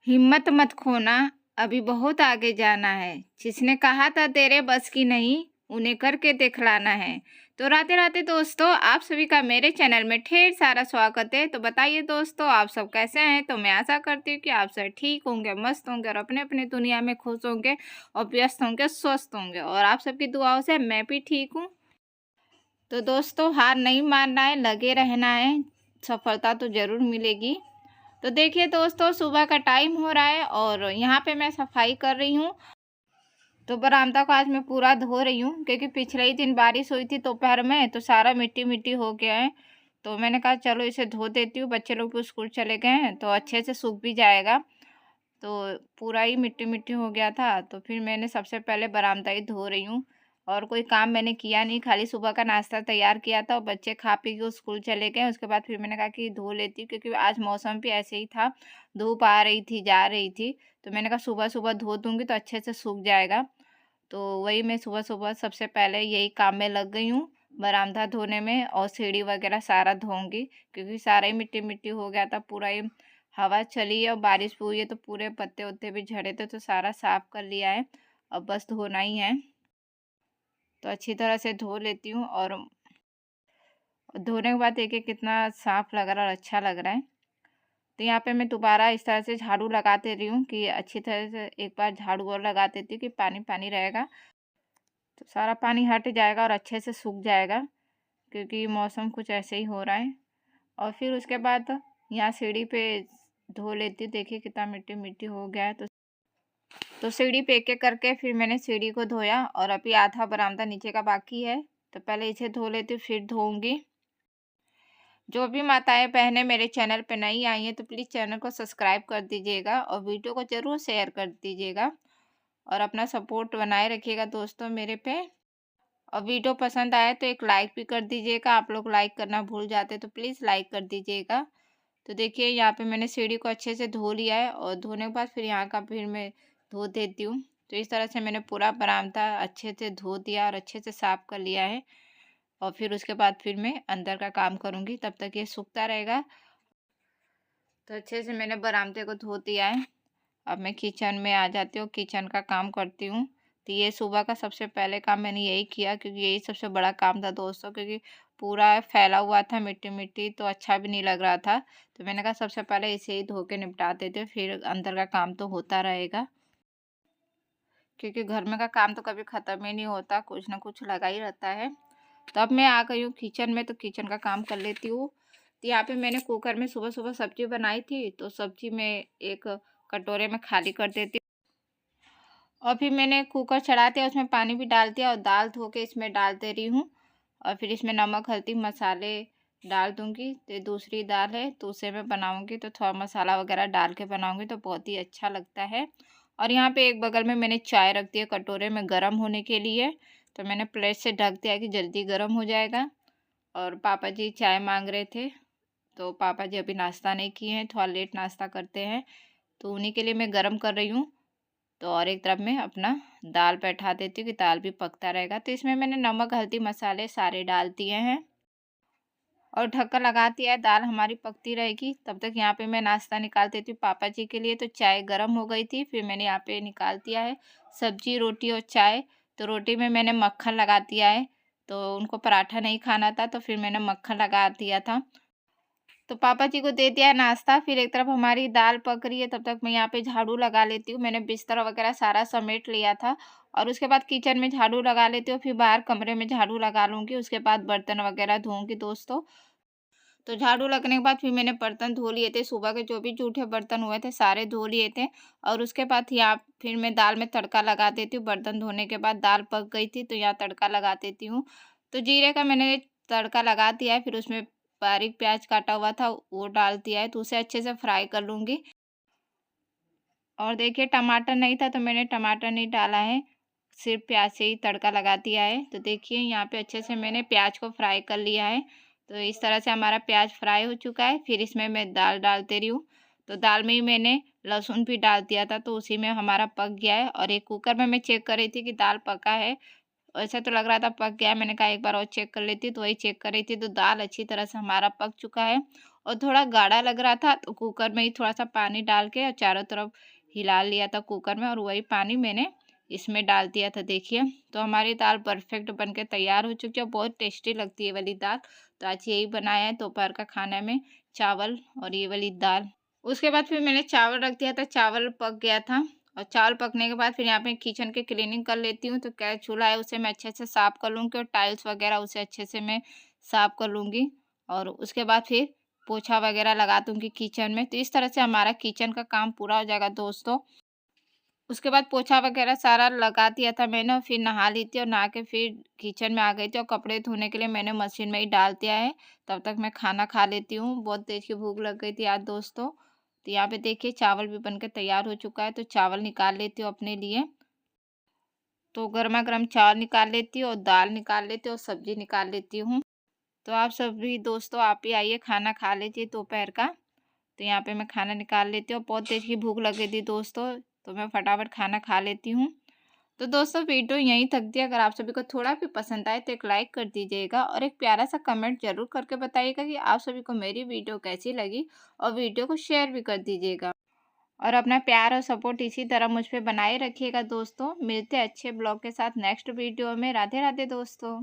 हिम्मत मत खोना, अभी बहुत आगे जाना है। जिसने कहा था तेरे बस की नहीं, उन्हें करके दिखलाना है। तो राधे-राधे दोस्तों, आप सभी का मेरे चैनल में ढेर सारा स्वागत है। तो बताइए दोस्तों, आप सब कैसे हैं? तो मैं आशा करती हूँ कि आप सब ठीक होंगे, मस्त होंगे और अपने-अपने दुनिया में खुश होंगे और व्यस्त होंगे, स्वस्थ होंगे और आप सबकी दुआओं से मैं भी ठीक हूँ। तो दोस्तों, हार नहीं मानना है, लगे रहना है, सफलता तो ज़रूर मिलेगी। तो देखिए दोस्तों, सुबह का टाइम हो रहा है और यहाँ पे मैं सफाई कर रही हूँ। तो बरामदा को आज मैं पूरा धो रही हूँ क्योंकि पिछले ही दिन बारिश हुई थी दोपहर में, तो सारा मिट्टी मिट्टी हो गया है। तो मैंने कहा चलो इसे धो देती हूँ, बच्चे लोग भी स्कूल चले गए हैं तो अच्छे से सूख भी जाएगा। तो पूरा ही मिट्टी मिट्टी हो गया था, तो फिर मैंने सबसे पहले बरामदा ही धो रही हूँ और कोई काम मैंने किया नहीं, खाली सुबह का नाश्ता तैयार किया था और बच्चे खा पी के स्कूल चले गए। उसके बाद फिर मैंने कहा कि धो लेती हूँ क्योंकि आज मौसम भी ऐसे ही था, धूप आ रही थी जा रही थी। तो मैंने कहा सुबह सुबह धो दूंगी तो अच्छे से सूख जाएगा। तो वही मैं सुबह-सुबह सबसे पहले यही काम में लग गई हूँ, बरामदा धोने में और सीढ़ी वगैरह सारा धोऊँगी क्योंकि सारा ही मिट्टी-मिट्टी हो गया था, पूरा ही हवा चली है और बारिश भी हुई है तो पूरे पत्ते-वत्ते भी झड़े थे, तो सारा साफ कर लिया है। अब बस धोना ही है, तो अच्छी तरह से धो लेती हूँ और धोने के बाद देखिए कितना साफ लग रहा है और अच्छा लग रहा है। तो यहाँ पे मैं दोबारा इस तरह से झाड़ू लगाते रही हूँ कि अच्छी तरह से एक बार झाड़ू और लगा देती हूँ कि पानी-पानी रहेगा। तो सारा पानी हट जाएगा और अच्छे से सूख जाएगा क्योंकि मौसम कुछ ऐसे ही हो रहा है। और फिर उसके बाद यहाँ सीढ़ी पे धो लेती हूँ, देखिए कितना मिट्टी मिट्टी हो गया है। तो सीढ़ी पे एक एक करके फिर मैंने सीढ़ी को धोया और अभी आधा बरामदा नीचे का बाकी है, तो पहले इसे धो लेती हूँ फिर धोऊंगी। जो भी माताएं बहनें मेरे चैनल पे नई आई हैं तो प्लीज़ चैनल को सब्सक्राइब कर दीजिएगा और वीडियो को ज़रूर शेयर कर दीजिएगा और अपना सपोर्ट बनाए रखिएगा दोस्तों मेरे पे। और वीडियो पसंद आए तो एक लाइक भी कर दीजिएगा, आप लोग लाइक करना भूल जाते तो प्लीज़ लाइक कर दीजिएगा। तो देखिए यहाँ पे मैंने सीढ़ी को अच्छे से धो लिया है और धोने के बाद फिर यहाँ का फिर मैं धो देती हूँ। तो इस तरह से मैंने पूरा बरामदा अच्छे से धो दिया और अच्छे से साफ कर लिया है और फिर उसके बाद फिर मैं अंदर का काम करूँगी, तब तक ये सूखता रहेगा। तो अच्छे से मैंने बरामदे को धो दिया है। अब मैं किचन में आ जाती हूँ, किचन का काम करती हूँ। तो ये सुबह का सबसे पहले काम मैंने यही किया क्योंकि यही सबसे बड़ा काम था दोस्तों, क्योंकि पूरा फैला हुआ था मिट्टी-मिट्टी तो अच्छा भी नहीं लग रहा था। तो मैंने कहा सबसे पहले इसे ही धो के निपटा देते हैं, फिर अंदर का काम तो होता रहेगा। क्योंकि घर में का काम तो कभी ख़त्म ही नहीं होता, कुछ ना कुछ लगा ही रहता है। तो अब मैं आ गई हूँ किचन में, तो किचन का काम कर लेती हूँ। तो यहाँ पे मैंने कुकर में सुबह-सुबह सब्ज़ी बनाई थी, तो सब्ज़ी मैं एक कटोरे में खाली कर देती हूँ। और फिर मैंने कुकर चढ़ा दिया, उसमें पानी भी डाल दिया और दाल धो के इसमें डाल दे रही हूँ और फिर इसमें नमक, हल्दी, मसाले डाल दूँगी। तो दूसरी दाल है तो उसे मैं बनाऊँगी तो थोड़ा मसाला वगैरह डाल के बनाऊँगी तो बहुत ही अच्छा लगता है। और यहाँ पे एक बगल में मैंने चाय रख दी है कटोरे में गर्म होने के लिए, तो मैंने प्लेट से ढक दिया कि जल्दी गर्म हो जाएगा। और पापा जी चाय माँग रहे थे, तो पापा जी अभी नाश्ता नहीं किए हैं, थोड़ा लेट नाश्ता करते हैं, तो उन्हीं के लिए मैं गरम कर रही हूँ। तो और एक तरफ मैं अपना दाल बैठा देती हूँ कि दाल भी पकता रहेगा। तो इसमें मैंने नमक, हल्दी, मसाले सारे डाल दिए हैं और ढक्कन लगा दिया है, दाल हमारी पकती रहेगी। तब तक यहाँ पे मैं नाश्ता निकाल देती हूँ पापा जी के लिए। तो चाय गर्म हो गई थी, फिर मैंने यहाँ पे निकाल दिया है सब्जी, रोटी और चाय। तो रोटी में मैंने मक्खन लगा दिया है, तो उनको पराठा नहीं खाना था तो फिर मैंने मक्खन लगा दिया था। तो पापा जी को दे दिया है नाश्ता, फिर एक तरफ हमारी दाल पक रही है, तब तक मैं यहाँ पे झाड़ू लगा लेती हूँ। मैंने बिस्तर वगैरह सारा समेट लिया था और उसके बाद किचन में झाड़ू लगा लेती हूँ, फिर बाहर कमरे में झाड़ू लगा लूँगी, उसके बाद बर्तन वगैरह धोऊँगी दोस्तों। तो झाड़ू लगने के बाद फिर मैंने बर्तन धो लिए थे, सुबह के जो भी जूठे बर्तन हुए थे सारे धो लिए थे और उसके बाद यहाँ फिर मैं दाल में तड़का लगा देती हूँ। बर्तन धोने के बाद दाल पक गई थी तो यहाँ तड़का लगा देती हूँ। तो जीरे का मैंने तड़का लगा दिया है, फिर उसमें बारीक प्याज काटा हुआ था वो डाल दिया है, तो उसे अच्छे से फ्राई कर लूँगी। और देखिए टमाटर नहीं था तो मैंने टमाटर नहीं डाला है, सिर्फ प्याज से ही तड़का लगा दिया है। तो देखिए यहाँ पे अच्छे से मैंने प्याज को फ्राई कर लिया है। तो इस तरह से हमारा प्याज फ्राई हो चुका है, फिर इसमें मैं दाल डाल दे रही हूँ। तो दाल में ही मैंने लहसुन भी डाल दिया था तो उसी में हमारा पक गया है। और एक कुकर में मैं चेक कर रही थी कि दाल पका है, ऐसा तो लग रहा था पक गया है, मैंने कहा एक बार और चेक कर लेती, तो वही चेक कर रही थी तो दाल अच्छी तरह से हमारा पक चुका है। और थोड़ा गाढ़ा लग रहा था, तो कुकर में ही थोड़ा सा पानी डाल के और चारों तरफ हिला लिया था कुकर में, और वही पानी मैंने इसमें डाल दिया था। देखिए, तो हमारी दाल परफेक्ट बन के तैयार हो चुकी है। बहुत टेस्टी लगती है वाली दाल। तो आज यही बनाया है दोपहर का खाना में, चावल और ये वाली दाल। उसके बाद फिर मैंने चावल रख दिया था, चावल पक गया था। और चावल पकने के बाद फिर यहाँ पे किचन की क्लीनिंग कर लेती हूँ। तो क्या चूल्हा है उसे मैं अच्छे से साफ़ कर लूँगी, और टाइल्स वगैरह उसे अच्छे से मैं साफ़ कर लूँगी। और उसके बाद फिर पोछा वगैरह लगा दूँगी किचन में। तो इस तरह से हमारा किचन का काम पूरा हो जाएगा दोस्तों। उसके बाद पोछा वगैरह सारा लगा दिया था मैंने, और फिर नहा ली थी, और नहा के फिर किचन में आ गई थी, और कपड़े धोने के लिए मैंने मशीन में ही डाल दिया है। तब तक मैं खाना खा लेती हूँ। बहुत तेज़ की भूख लग गई थी आज दोस्तों। तो यहाँ पे देखिए चावल भी बनकर तैयार हो चुका है। तो चावल निकाल लेती हूँ अपने लिए। तो गरमा-गरम चावल निकाल लेती हूँ, और दाल निकाल लेती हूँ, और सब्ज़ी निकाल लेती हूँ। तो आप सभी दोस्तों आप भी आइए, खाना खा लीजिए दोपहर का। तो यहाँ पे मैं खाना निकाल लेती हूँ। बहुत तेज़ की भूख लग गई थी दोस्तों, तो मैं फटाफट खाना खा लेती हूँ। तो दोस्तों वीडियो यहीं तक थी। अगर आप सभी को थोड़ा भी पसंद आए तो एक लाइक कर दीजिएगा, और एक प्यारा सा कमेंट ज़रूर करके बताइएगा कि आप सभी को मेरी वीडियो कैसी लगी, और वीडियो को शेयर भी कर दीजिएगा। और अपना प्यार और सपोर्ट इसी तरह मुझ पे बनाए रखिएगा दोस्तों। मिलते हैं अच्छे ब्लॉग के साथ नेक्स्ट वीडियो में। राधे राधे दोस्तों।